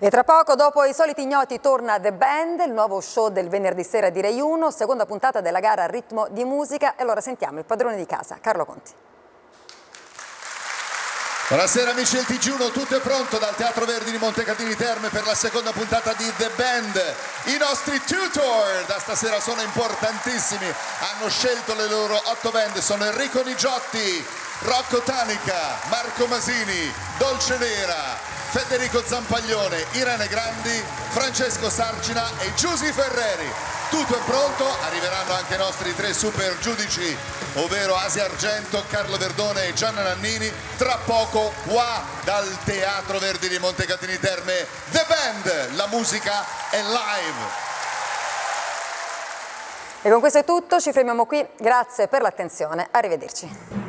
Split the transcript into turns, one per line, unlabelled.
E tra poco, dopo I soliti ignoti, torna The Band, il nuovo show del venerdì sera di Rai 1, seconda puntata della gara a ritmo di musica. E allora sentiamo il padrone di casa, Carlo Conti.
Buonasera amici del TG1, tutto è pronto dal Teatro Verdi di Montecatini Terme per la seconda puntata di The Band. I nostri tutor da stasera sono importantissimi, hanno scelto le loro 8 band, sono Enrico Nigiotti, Rocco Tanica, Marco Masini, Dolce Nera, Federico Zampaglione, Irene Grandi, Francesco Sarcina e Giusy Ferreri. Tutto è pronto, arriveranno anche i nostri 3 super giudici, ovvero Asia Argento, Carlo Verdone e Gianna Nannini. Tra poco qua dal Teatro Verdi di Montecatini Terme, The Band, la musica è live.
E con questo è tutto, ci fermiamo qui, grazie per l'attenzione, arrivederci.